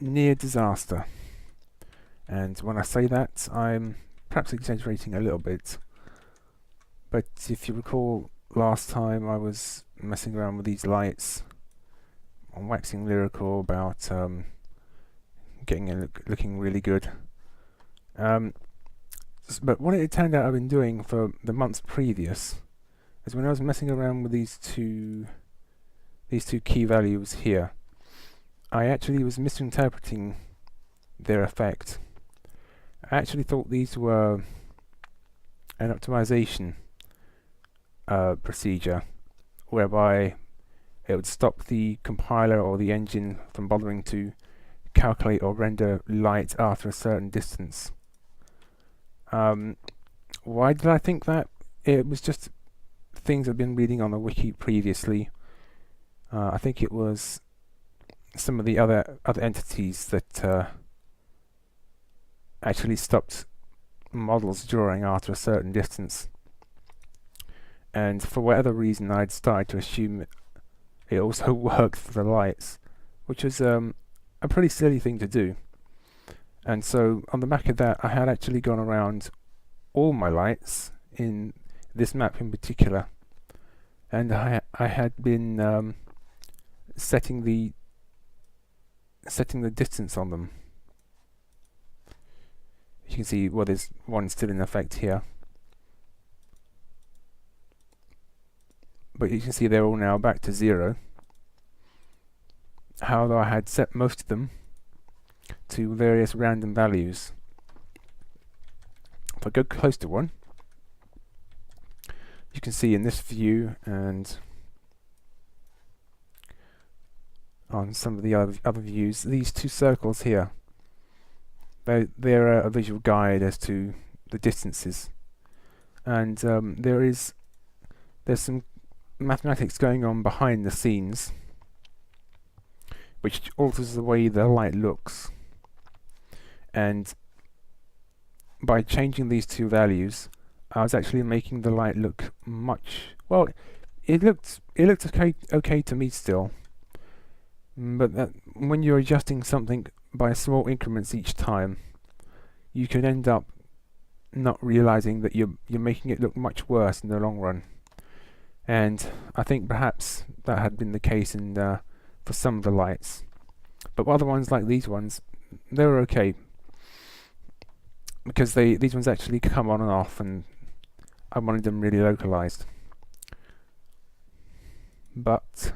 near disaster. And when I say that, I'm perhaps exaggerating a little bit. But if you recall, last time I was messing around with these lights, I'm waxing lyrical about getting it looking really good. But what it turned out I've been doing for the months previous is when I was messing around with these two key values here, I actually was misinterpreting their effect. I actually thought these were an optimization procedure whereby it would stop the compiler or the engine from bothering to calculate or render light after a certain distance. Why did I think that? It was just things I've been reading on the wiki previously. I think it was some of the other entities that actually stopped models drawing after a certain distance. And for whatever reason, I'd started to assume it also worked for the lights, which was a pretty silly thing to do. And so on the back of that, I had actually gone around all my lights in this map in particular, and I had been setting the distance on them. You can see, well, there's one still in effect here, but you can see they're all now back to 0. However, I had set most of them to various random values. If I go close to one, you can see in this view and on some of the other views, these two circles here, they're a visual guide as to the distances, and there's some mathematics going on behind the scenes which alters the way the light looks. And by changing these two values, I was actually making the light look much, well, it looked okay to me still, but that when you're adjusting something by small increments each time, you can end up not realizing that you're making it look much worse in the long run. And I think perhaps that had been the case in for some of the lights, but other ones like these ones, they were okay because these ones actually come on and off, and I wanted them really localized. But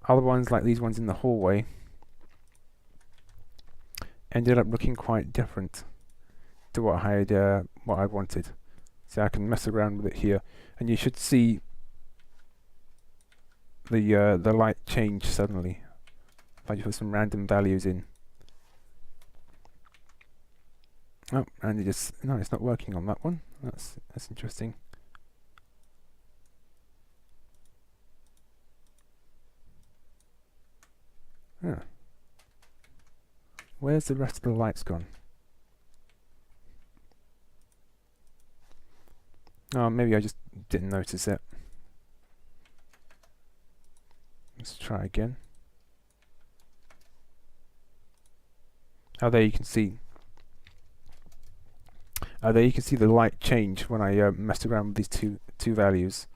other ones like these ones in the hallway ended up looking quite different to what I wanted. So I can mess around with it here, and you should see the light change suddenly if I just put some random values in. Oh, and it's not working on that one. That's interesting. Huh. Where's the rest of the lights gone? Oh, maybe I just didn't notice it. Let's try again. Oh, there you can see. There you can see the light change when I messed around with these two values.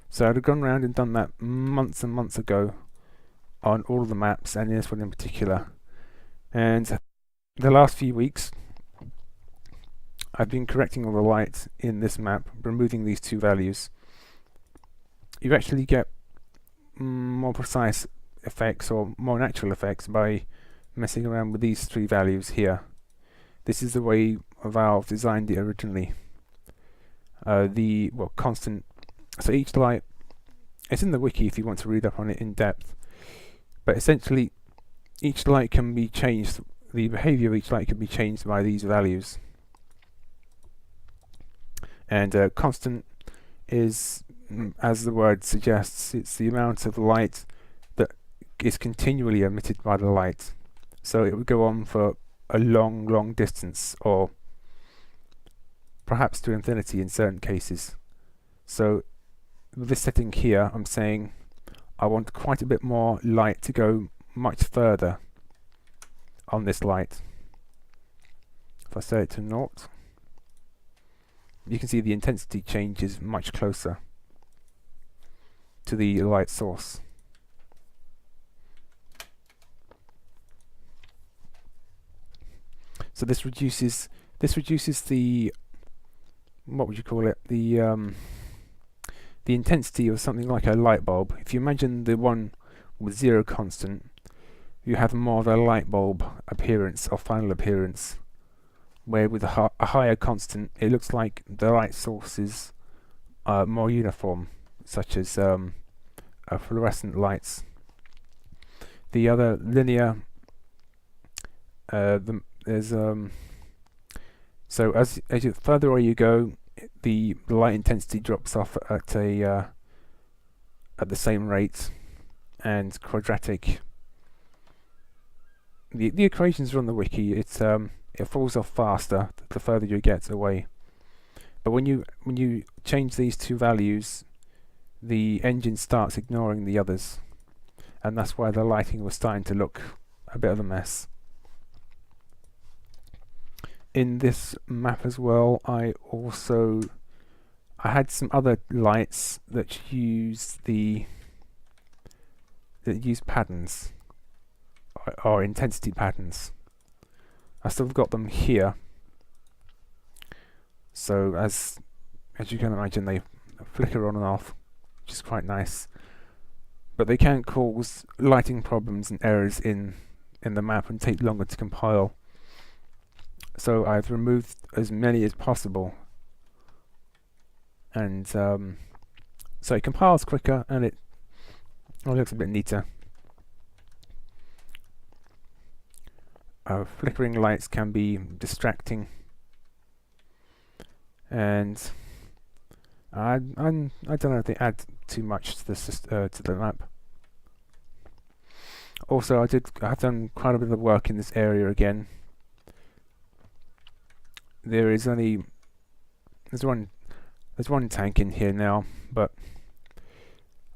So I'd have gone around and done that months and months ago on all of the maps, and this one in particular. And the last few weeks, I've been correcting all the light in this map, removing these two values. You actually get more precise effects or more natural effects by messing around with these three values here. This is the way Valve designed it originally. Constant. So each light, it's in the wiki if you want to read up on it in depth. But essentially, each light can be changed. The behavior of each light can be changed by these values. And constant is, as the word suggests, it's the amount of light that is continually emitted by the light. So it would go on for a long distance, or perhaps to infinity in certain cases. So with this setting here, I'm saying I want quite a bit more light to go much further on this light. If I set it to 0, you can see the intensity changes much closer to the light source. So this reduces the, what would you call it, the intensity of something like a light bulb. If you imagine the one with 0 constant, you have more of a light bulb appearance or final appearance, where with a higher constant it looks like the light source is more uniform, such as fluorescent lights. The other linear, so as you further away you go, the light intensity drops off at the same rate, and quadratic. The equations are on the wiki. It falls off faster the further you get away. But when you change these two values, the engine starts ignoring the others, and that's why the lighting was starting to look a bit of a mess. In this map as well, I had some other lights that use patterns or intensity patterns. I still got them here. So as you can imagine, they flicker on and off, which is quite nice. But they can cause lighting problems and errors in the map and take longer to compile. So I've removed as many as possible, and so it compiles quicker and it looks a bit neater. Flickering lights can be distracting, and I don't know if they add too much to the map. Also, I've done quite a bit of work in this area again. There's one tank in here now, but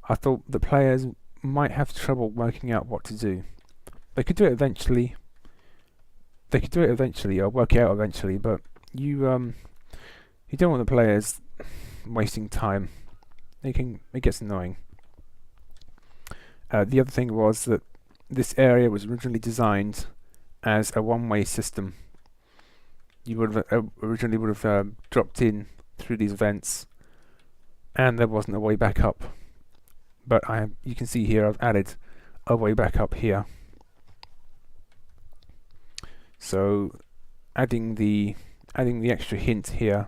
I thought the players might have trouble working out what to do. They could do it eventually. Or work it out eventually, but you don't want the players wasting time. It gets annoying. The other thing was that this area was originally designed as a one-way system. You would have originally dropped in through these vents, and there wasn't a way back up. But you can see here I've added a way back up here. So adding the extra hint here,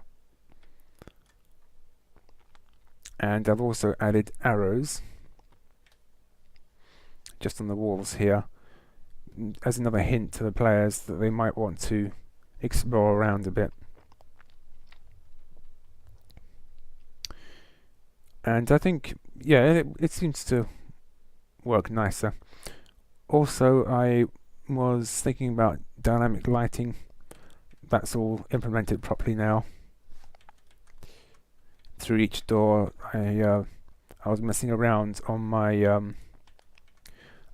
and I've also added arrows just on the walls here as another hint to the players that they might want to explore around a bit. And I think, yeah, it seems to work nicer. Also, I was thinking about dynamic lighting. That's all implemented properly now. Through each door, I was messing around on my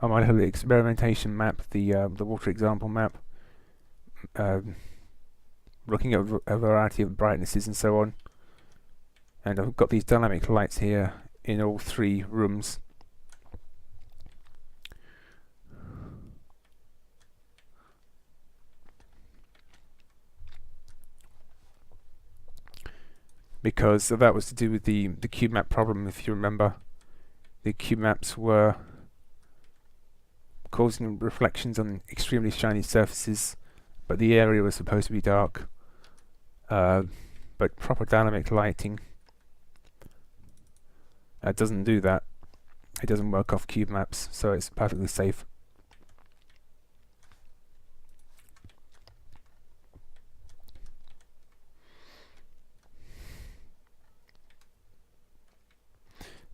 little experimentation map, the water example map, looking at a variety of brightnesses and so on. And I've got these dynamic lights here in all 3 rooms. Because that was to do with the cube map problem, if you remember. The cube maps were causing reflections on extremely shiny surfaces, but the area was supposed to be dark. But proper dynamic lighting doesn't do that. It doesn't work off cube maps, so it's perfectly safe.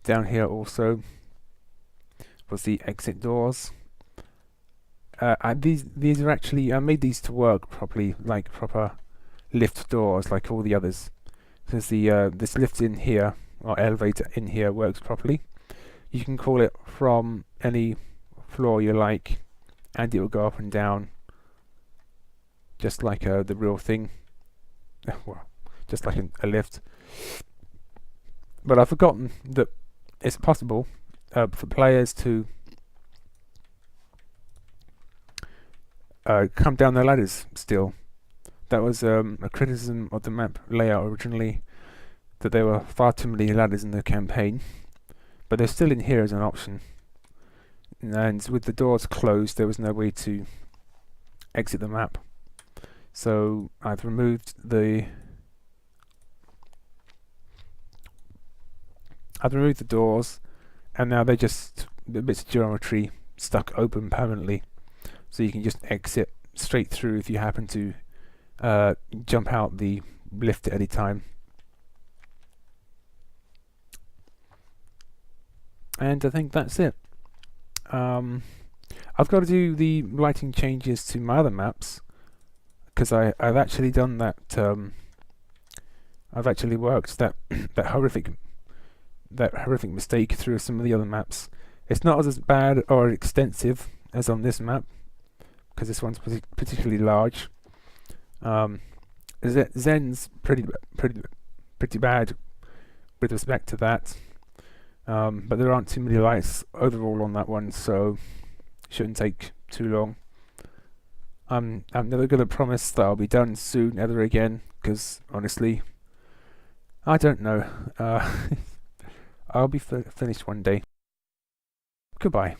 Down here also was the exit doors. These are actually, I made these to work properly, like proper lift doors, like all the others. Because this lift in here, or elevator in here, works properly. you can call it from any floor you like, and it will go up and down just like the real thing. Well, just like a lift. But I've forgotten that it's possible for players to come down the ladders still. That was a criticism of the map layout originally, that there were far too many ladders in the campaign, but they're still in here as an option. And with the doors closed, there was no way to exit the map. So I've removed the doors, and now they're just the bits of geometry stuck open permanently. So you can just exit straight through if you happen to jump out the lift at any time. And I think that's it. I've got to do the lighting changes to my other maps, because I've actually done that. I've actually worked that that horrific mistake through some of the other maps. It's not as bad or extensive as on this map, because this one's particularly large. Zen's pretty bad with respect to that, but there aren't too many lights overall on that one, so it shouldn't take too long. I'm never going to promise that I'll be done soon ever again, because honestly, I don't know. I'll be finished one day. Goodbye.